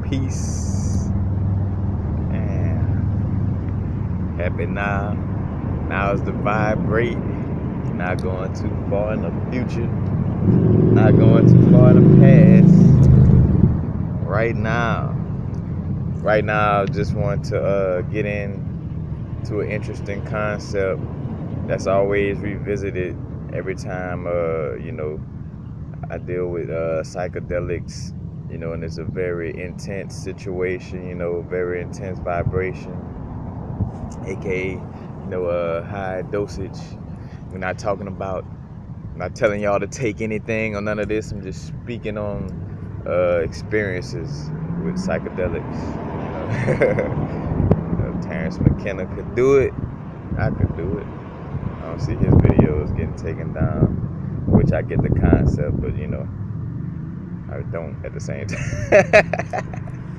Peace. And happy now. Now is the vibrate. Not going too far in the future. Not going too far in the past. Right now. Right now, I just want to get into an interesting concept that's always revisited every time, I deal with psychedelics, and it's a very intense situation, very intense vibration, aka, high dosage. We're not talking about, I'm not telling y'all to take anything or none of this. I'm just speaking on experiences with psychedelics. If Terrence McKenna could do it, I could do it. I don't see his videos getting taken down, which I get the concept, but I don't at the same time.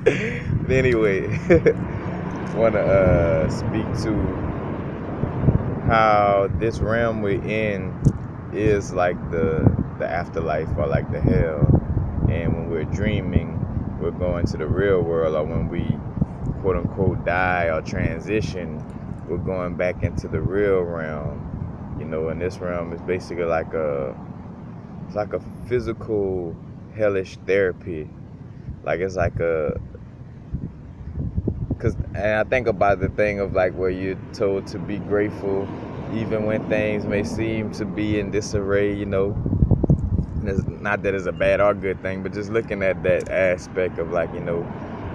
But anyway, want to speak to how this realm we're in is like the afterlife or like the hell, and when we're dreaming, we're going to the real world, or when we quote unquote die or transition, we're going back into the real realm. And this realm is basically like a physical hellish therapy. Like it's like and I think about the thing of like where you're told to be grateful even when things may seem to be in disarray, And it's not that it's a bad or good thing, but just looking at that aspect of like,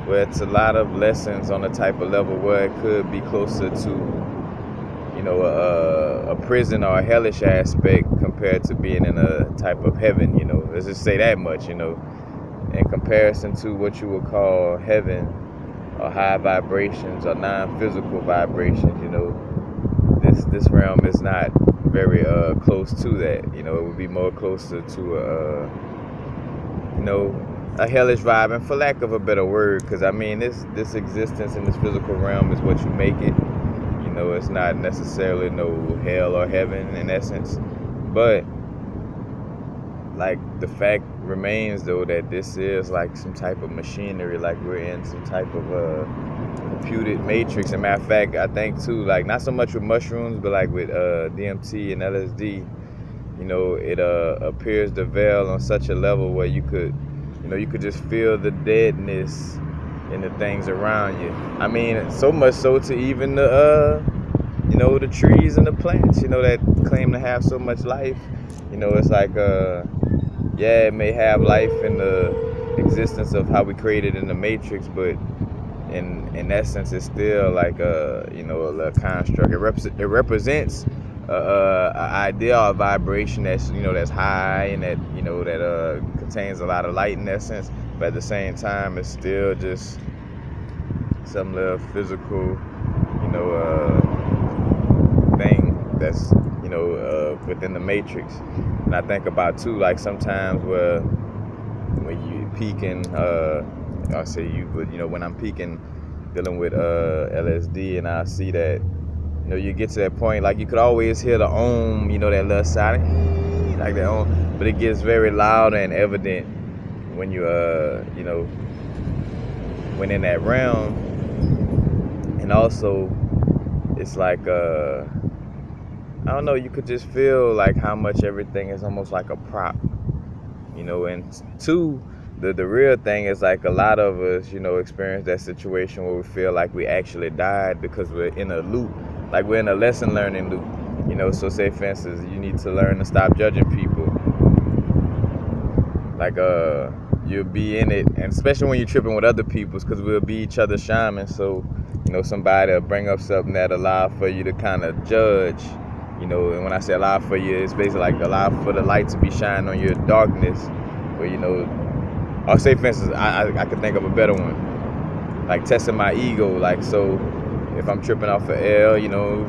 where it's a lot of lessons on a type of level where it could be closer to, a prison or a hellish aspect compared to being in a type of heaven, Let's just say that much, in comparison to what you would call heaven or high vibrations or non-physical vibrations, this realm is not very close to that. It would be more closer to a hellish vibe, and for lack of a better word, because I mean this existence in this physical realm is what you make it. It's not necessarily no hell or heaven in essence, but like the fact remains though that this is like some type of machinery, like we're in some type of computed matrix. As a matter of fact, I think too, like not so much with mushrooms, but like with DMT and LSD, it appears to veil on such a level where you could just feel the deadness in the things around you. I mean, so much so to even the the trees and the plants, that claim to have so much life. It's like yeah, it may have life in the existence of how we created in the matrix, but in essence, it's still like a construct. It represents an idea or a vibration that's that's high and that that contains a lot of light in essence, but at the same time, it's still just some little physical thing that's within the matrix. And I think about too, like sometimes where when you peaking, I say you, but when I'm peaking, dealing with LSD, and I see that you get to that point, like you could always hear the ohm, that little silent, like that ohm, but it gets very loud and evident when you when in that realm. And also it's like I don't know, you could just feel like how much everything is almost like a prop, and two, the real thing is like a lot of us, experience that situation where we feel like we actually died because we're in a loop, like we're in a lesson learning loop, so say for instance, you need to learn to stop judging people, like you'll be in it, and especially when you're tripping with other people's, because we'll be each other's shaman, so somebody will bring up something that allow for you to kind of judge. And when I say allow for you, it's basically like allow for the light to be shining on your darkness. Where or say for instance, I could think of a better one, like testing my ego. Like, so if I'm tripping off an L,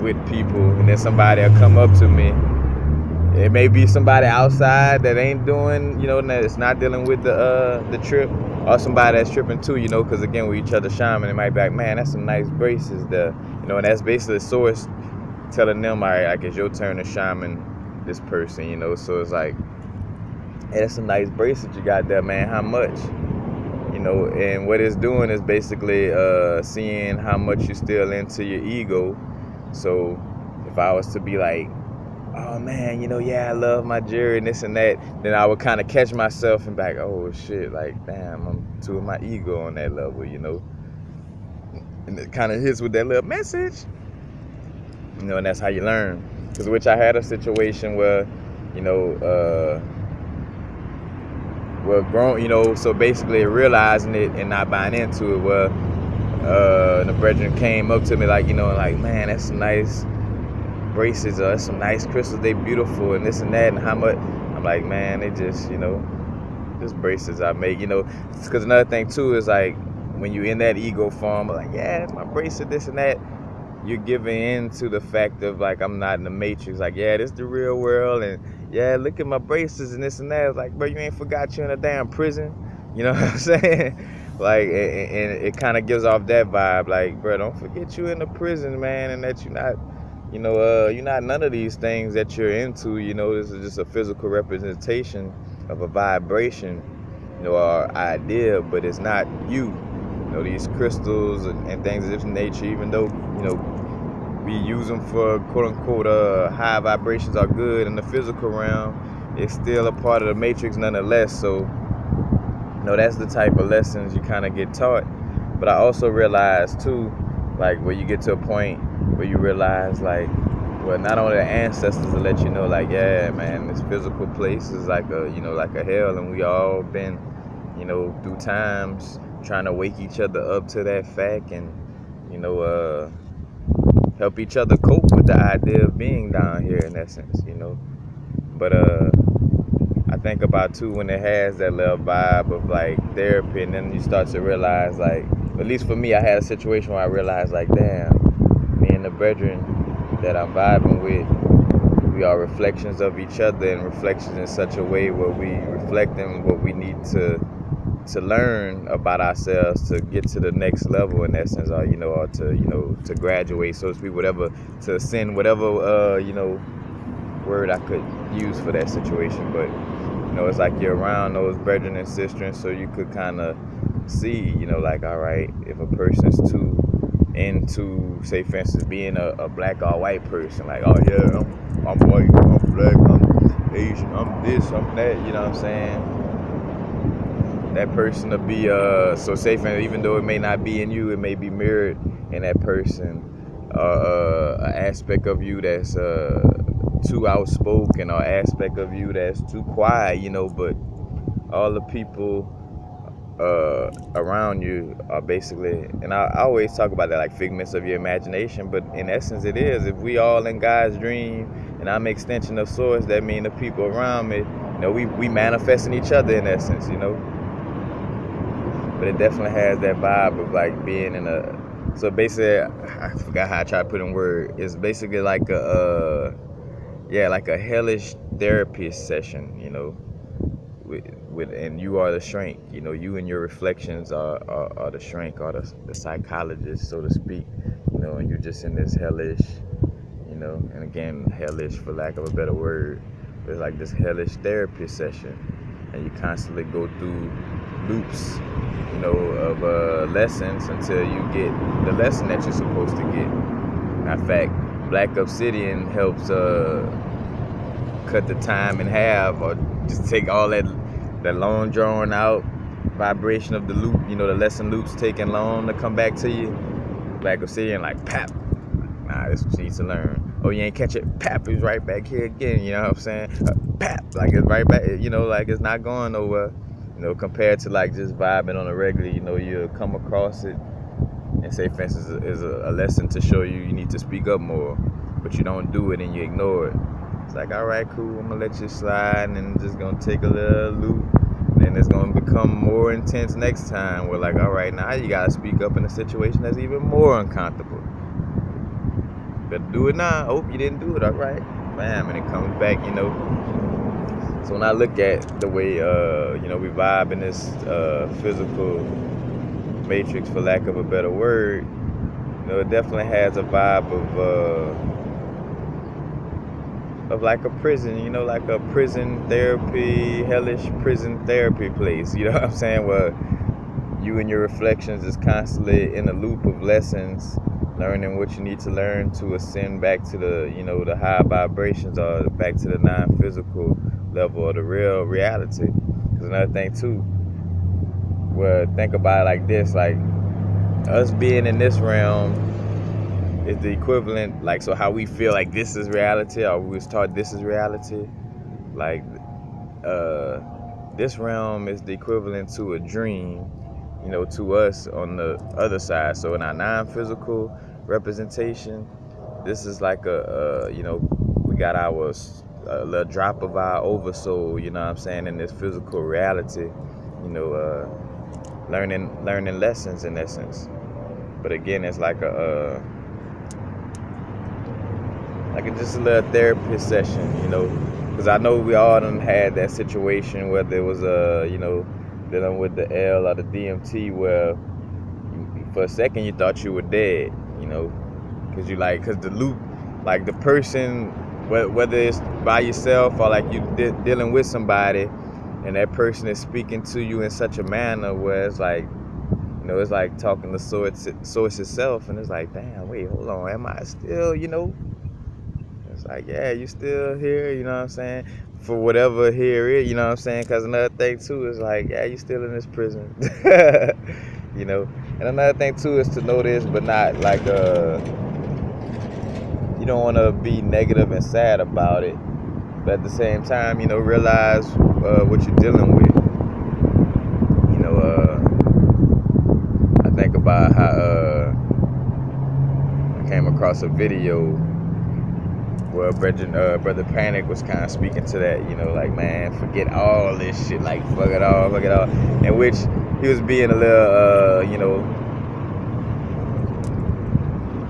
with people, and then somebody will come up to me. It may be somebody outside that ain't doing, that it's not dealing with the trip, or somebody that's tripping too, because again, we're each other's shaman. It might be like, man, that's some nice braces there, and that's basically the source telling them, all right, like it's your turn to shaman this person, so it's like, hey, that's some nice braces you got there, man. How much? know, and what it's doing is basically seeing how much you're still into your ego. So if I was to be like, oh man, yeah, I love my jewelry and this and that, then I would kind of catch myself and be like, oh shit, like damn, I'm too in my ego on that level, and it kind of hits with that little message, and that's how you learn. Because which I had a situation where, well, grown, so basically realizing it and not buying into it, where the brethren came up to me like, and like, man, that's some nice bracelets, or that's some nice crystals, they beautiful, and this and that, and how much. I'm like, man, they just, just bracelets I make, because another thing too is like, when you in that ego form, like, yeah, my bracelet, this and that, you're giving in to the fact of like, I'm not in the matrix, like, yeah, this is the real world, and yeah, look at my bracelets and this and that. It's like, bro, you ain't forgot you're in a damn prison, you know what I'm saying? Like, and it kind of gives off that vibe, like, bro, don't forget you in the prison, man, and that you're not, you're not none of these things that you're into, this is just a physical representation of a vibration, or idea, but it's not you. These crystals and things of this nature, even though, we use them for quote-unquote high vibrations are good in the physical realm, it's still a part of the matrix nonetheless. So, that's the type of lessons you kind of get taught. But I also realized too, like, where you get to a point where you realize, like, well, not only the ancestors will let you know, like, yeah, man, this physical place is like a, like a hell, and we all been, through times trying to wake each other up to that fact, and, help each other cope with the idea of being down here in essence, But I think about too when it has that little vibe of like therapy, and then you start to realize, like, at least for me, I had a situation where I realized, like, damn, me and the brethren that I'm vibing with, we are reflections of each other, and reflections in such a way where we reflect on what we need to learn about ourselves to get to the next level in essence, or or to graduate, so to speak, whatever, to ascend, whatever word I could use for that situation. But it's like you're around those brethren and sisters, so you could kind of see, like, all right, if a person's too into, say for instance, being a black or white person, like, oh yeah, I'm white, I'm black, I'm Asian, I'm this, I'm that, you know what I'm saying? That person to be so safe, and even though it may not be in you, it may be mirrored in that person, an aspect of you that's too outspoken, or aspect of you that's too quiet, but all the people around you are basically, and I always talk about that, like figments of your imagination, but in essence it is. If we all in God's dream and I'm an extension of source, that means the people around me, we manifesting each other in essence, but it definitely has that vibe of like being in a, so basically, I forgot how I try to put in word, it's basically like a like a hellish therapy session, with and you are the shrink, you and your reflections are the shrink, or the psychologist, so to speak, and you're just in this hellish, and again, hellish for lack of a better word, it's like this hellish therapy session, and you constantly go through loops, of lessons until you get the lesson that you're supposed to get. In fact, Black Obsidian helps cut the time in half, or just take all that long drawn out vibration of the loop, the lesson loops taking long to come back to you. Black Obsidian, like, pap, nah, this is what you need to learn. Oh, you ain't catch it, pap, it's right back here again, you know what I'm saying? Pap, like it's right back, like it's not going nowhere, compared to like just vibing on a regular, you'll come across it and say, for instance, is a lesson to show you need to speak up more, but you don't do it and you ignore it. It's like, all right, cool, I'm gonna let you slide, and then just gonna take a little loop, and it's gonna become more intense next time. We're like, all right, now you gotta speak up in a situation that's even more uncomfortable. Better do it now. Hope you didn't do it. All right, bam, and it comes back, So when I look at the way, we vibe in this physical matrix, for lack of a better word, it definitely has a vibe of like a prison, like a prison therapy, hellish prison therapy place. You know what I'm saying? Where you and your reflections is constantly in a loop of lessons, learning what you need to learn to ascend back to the high vibrations, or back to the non-physical level of the real reality. Because another thing too, well, think about it like this, like us being in this realm is the equivalent, like, so how we feel like this is reality, or we was taught this is reality, like this realm is the equivalent to a dream, to us on the other side. So in our non-physical representation, this is like we got our little drop of our oversoul, what I'm saying, in this physical reality, learning lessons in essence. But again, it's like just a little therapy session, because I know we all done had that situation, whether it was dealing with the L or the DMT, where for a second you thought you were dead, because the loop, like the person, whether it's by yourself or like you dealing with somebody, and that person is speaking to you in such a manner where it's like, it's like talking to source itself, and it's like, damn, wait, hold on, am I still, It's like, yeah, you still here, you know what I'm saying? For whatever here is, you know what I'm saying? Because another thing, too, is like, yeah, you still in this prison. And another thing, too, is to know this, but not like, you don't want to be negative and sad about it. But at the same time, realize what you're dealing with. I think about how I came across a video where Brother Panic was kind of speaking to that, like, man, forget all this shit, like, fuck it all. In which he was being a little,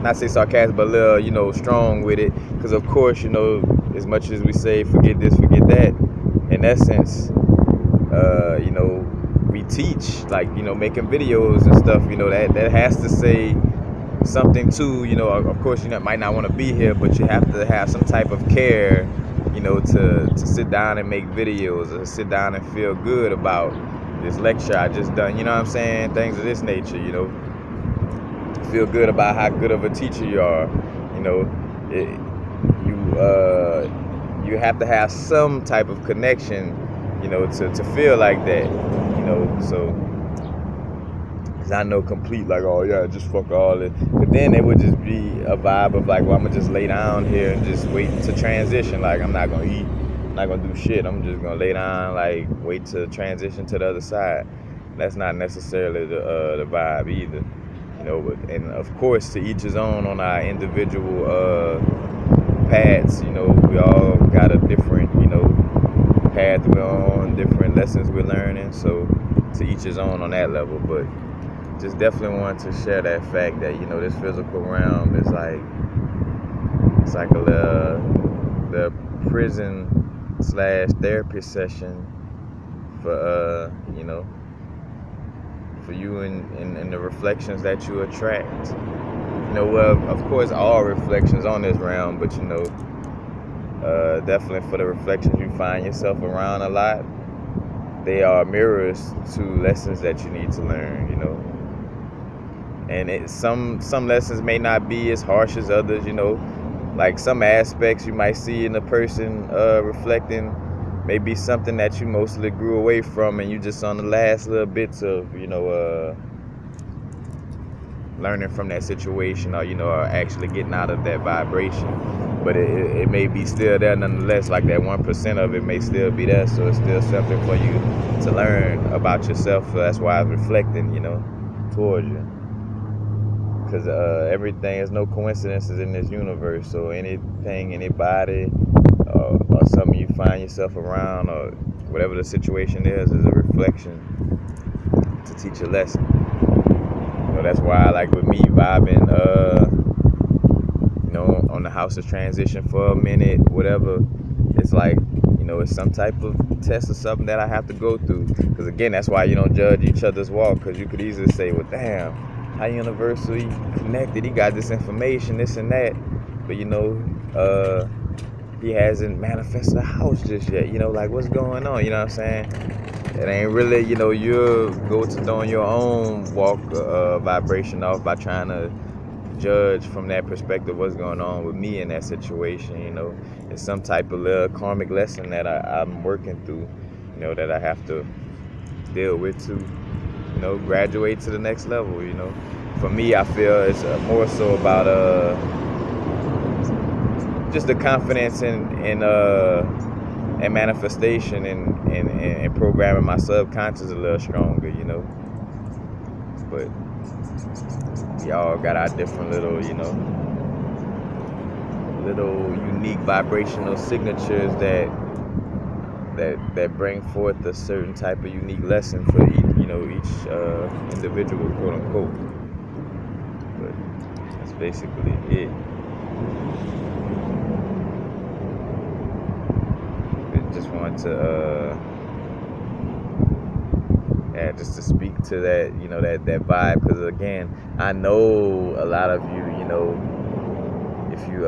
not say sarcastic, but a little, strong with it. Because, of course, as much as we say, forget this, forget that, in essence, we teach, like, making videos and stuff, that has to say something too, of course, might not want to be here, but you have to have some type of care, to sit down and make videos, or sit down and feel good about this lecture I just done, you know what I'm saying? Things of this nature, feel good about how good of a teacher you are, you have to have some type of connection, to feel like that, so. Cause I know complete, like, oh yeah, just fuck all it. But then it would just be a vibe of like, well, I'm gonna just lay down here and just wait to transition. Like, I'm not gonna eat, I'm not gonna do shit. I'm just gonna lay down, like, wait to transition to the other side. That's not necessarily the vibe either, But, and of course, to each his own on our individual paths. We all got a different, path we're on, different lessons we're learning. So to each his own on that level, but. Just definitely want to share that fact that this physical realm is like, it's like the prison / therapy session for for you and the reflections that you attract. Well, of course, all reflections on this realm, but definitely for the reflections you find yourself around a lot, they are mirrors to lessons that you need to learn. And some lessons may not be as harsh as others, like some aspects you might see in a person reflecting may be something that you mostly grew away from, and you just on the last little bits of learning from that situation, or actually getting out of that vibration. But it may be still there nonetheless, like that 1% of it may still be there, so it's still something for you to learn about yourself. So that's why it's reflecting, towards you. Because everything, is no coincidences in this universe. So anything, anybody, or something you find yourself around, or whatever the situation is a reflection to teach a lesson. That's why, like with me vibing, on the House of Transition for a minute, whatever, it's like, it's some type of test or something that I have to go through. Because again, that's why you don't judge each other's walk, because you could easily say, well, damn, how universally connected, he got this information, this and that, but he hasn't manifested a house just yet, like, what's going on, you know what I'm saying? it ain't really, you'll go to throwing your own walk vibration off by trying to judge from that perspective what's going on with me in that situation. It's some type of little karmic lesson that I'm working through, that I have to deal with to, graduate to the next level. For me, I feel it's more so about just the confidence and manifestation and programming my subconscious a little stronger. But we all got our different little unique vibrational signatures that bring forth a certain type of unique lesson for each individual, quote unquote. But that's basically it. I just wanted to just to speak to that, that vibe, because again, I know a lot of you, if you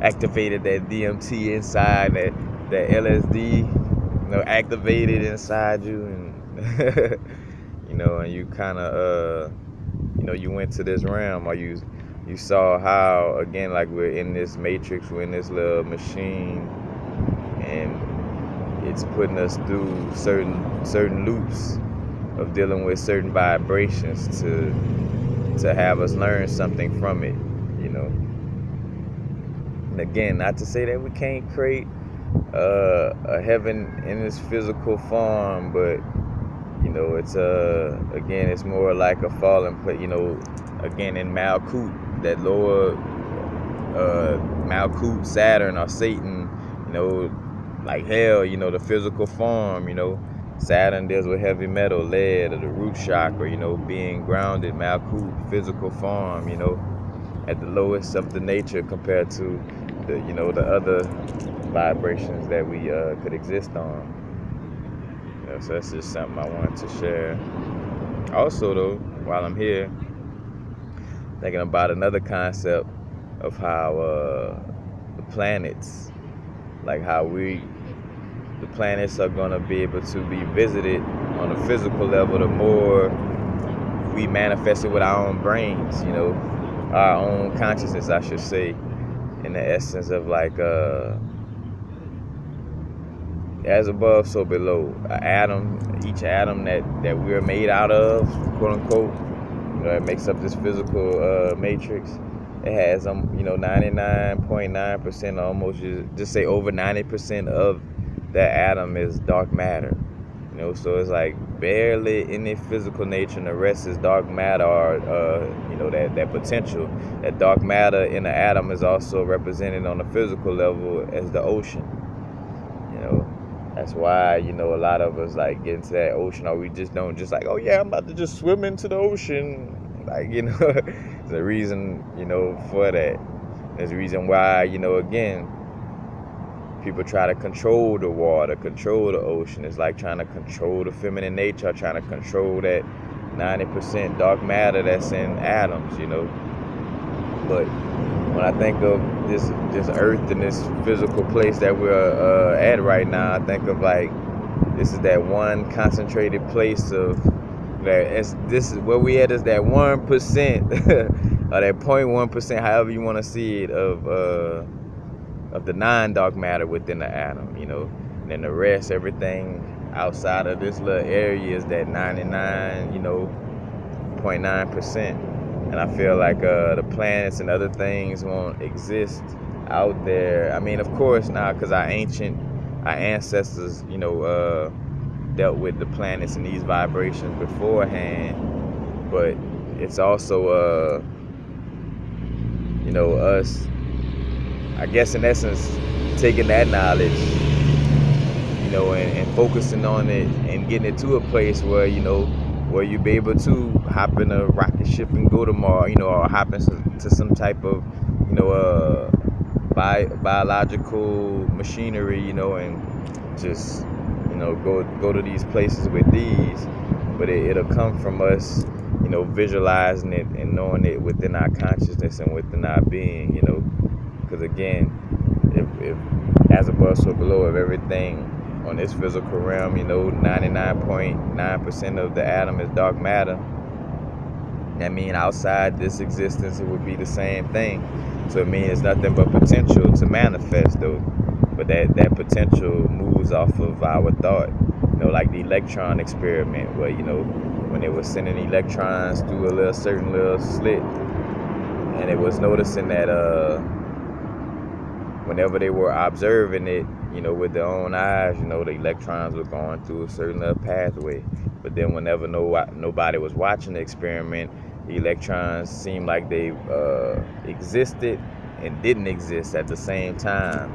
activated that DMT inside, that LSD, activated inside you, and and you kind of you went to this realm, or you saw how, again, like, we're in this matrix, we're in this little machine, and it's putting us through certain loops of dealing with certain vibrations to have us learn something from it. And again, not to say that we can't create a heaven in this physical form, but it's again, it's more like a fallen place. Again, in Malkut, that lower Malkut, Saturn, or Satan, like hell, the physical form. Saturn deals with heavy metal, lead, or the root chakra, being grounded, Malkut, physical form, at the lowest of the nature compared to the other vibrations that we could exist on. So that's just something I wanted to share. Also, though, while I'm here, thinking about another concept of how the planets, like how the planets are going to be able to be visited on a physical level the more we manifest it with our own brains, our own consciousness, I should say, in the essence of like as above, so below. Each atom that we're made out of, quote unquote, it makes up this physical matrix. It has 99.9%, almost just say over 90% of that atom is dark matter. So it's like barely any physical nature, and the rest is dark matter, or that potential. That dark matter in the atom is also represented on the physical level as the ocean. That's why, a lot of us like get into that ocean, or we just don't just like, oh yeah, I'm about to just swim into the ocean. Like, there's a reason, for that. There's a reason why, again, people try to control the water, control the ocean. It's like trying to control the feminine nature, trying to control that 90% dark matter that's in atoms, But when I think of this earth and this physical place that we're at right now, I think of like, this is that one concentrated place of that. This is where we at, is that 1% or that 0.1%, however you want to see it, of the non-dark matter within the atom, And then the rest, everything outside of this little area, is that 99.9%. And I feel like the planets and other things won't exist out there. I mean, of course, now, because our ancestors, dealt with the planets and these vibrations beforehand. But it's also, us, I guess, in essence, taking that knowledge, and focusing on it and getting it to a place where, where you be able to hop in a rocket ship and go to Mars, or hop into some type of, biological machinery, and just, go to these places with these. But it'll come from us, visualizing it and knowing it within our consciousness and within our being, because again, if as above, so below, if everything on this physical realm, 99.9% of the atom is dark matter. That means outside this existence, it would be the same thing. So it means it's nothing but potential to manifest, though. But that potential moves off of our thought. Like the electron experiment, where when they were sending electrons through a certain little slit, and it was noticing that whenever they were observing it, with their own eyes, the electrons were going through a certain little pathway. But then whenever nobody was watching the experiment, the electrons seemed like they existed and didn't exist at the same time,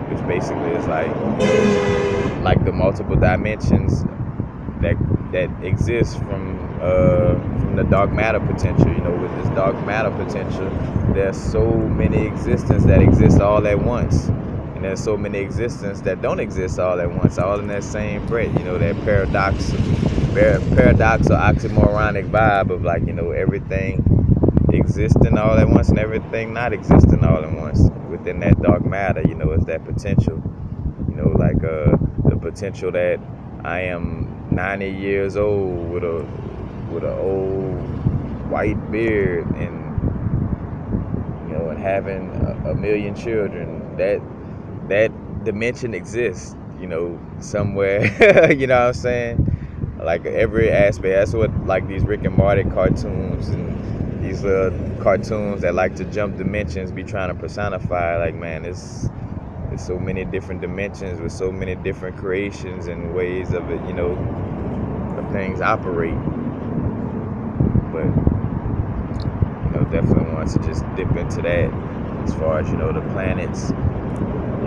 which basically is like the multiple dimensions that exist from the dark matter potential. With this dark matter potential, there's so many existences that exist all at once, and there's so many existences that don't exist all at once, all in that same breath. That paradox or oxymoronic vibe of everything existing all at once and everything not existing all at once within that dark matter. Is that potential. The potential that I am 90 years old with a old white beard and and having a million children. That dimension exists, somewhere. You know what I'm saying? Like every aspect. That's what these Rick and Morty cartoons and these cartoons that like to jump dimensions be trying to personify. Man, it's so many different dimensions with so many different creations and ways of it, of things operate. But definitely want to just dip into that as far as the planets,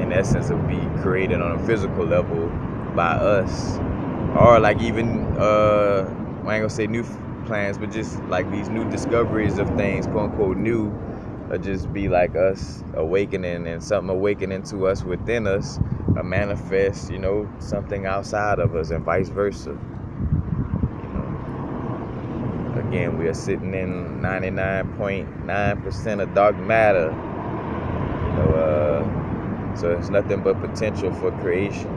in essence, of be created on a physical level by us, or even I ain't gonna say new plans, but just these new discoveries of things, quote unquote new, or just be us awakening and something awakening to us within us, or manifest something outside of us, and vice versa. Again, we are sitting in 99.9% of dark matter. So it's nothing but potential for creation.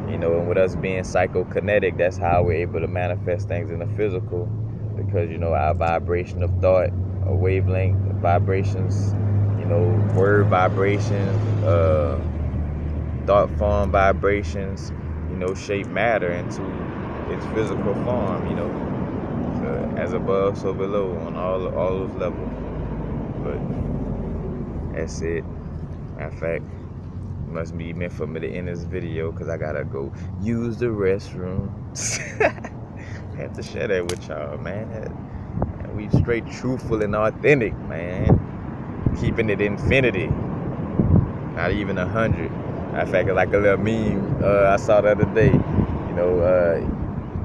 And with us being psychokinetic, that's how we're able to manifest things in the physical, because our vibration of thought, wavelength vibrations, word vibrations, thought form vibrations, shape matter into its physical form. As above, so below, on all those levels. But that's it. Matter of fact, it must be meant for me to end this video, because I gotta go use the restroom. I have to share that with y'all, man. And we straight truthful and authentic, man. Keeping it infinity, not even 100. Matter of fact, like a little meme I saw the other day.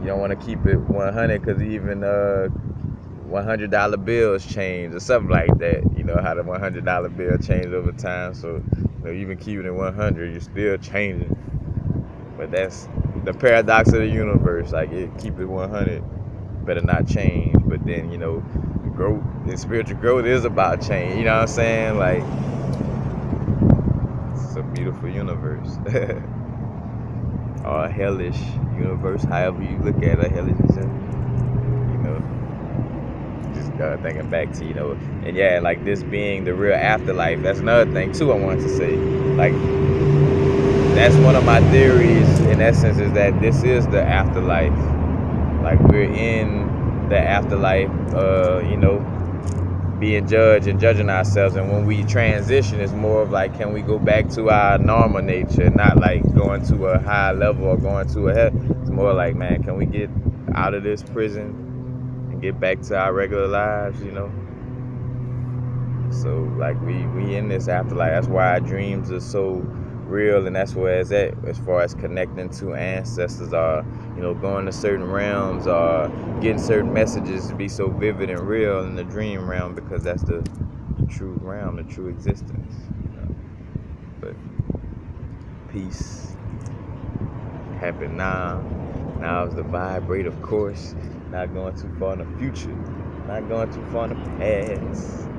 You don't want to keep it 100, because even $100 bills change or something like that. How the $100 bill changed over time. So even keeping it 100, you're still changing. But that's the paradox of the universe. Keep it 100, better not change. But then growth and spiritual growth is about change. You know what I'm saying? It's a beautiful universe. Or a hellish universe, however you look at it. Hellish, just thinking back to and yeah, this being the real afterlife. That's another thing too I wanted to say. That's one of my theories, in essence, is that this is the afterlife. We're in the afterlife, being judged and judging ourselves. And when we transition, it's more of can we go back to our normal nature, not going to a high level or going to a hell. It's more man, can we get out of this prison and get back to our regular lives, So we in this afterlife. That's why our dreams are so real, and that's where it's at as far as connecting to ancestors, or going to certain realms, or getting certain messages to be so vivid and real in the dream realm, because that's the true realm, the true existence. But peace happen now. Now is the vibrate, of course. Not going too far in the future, not going too far in the past.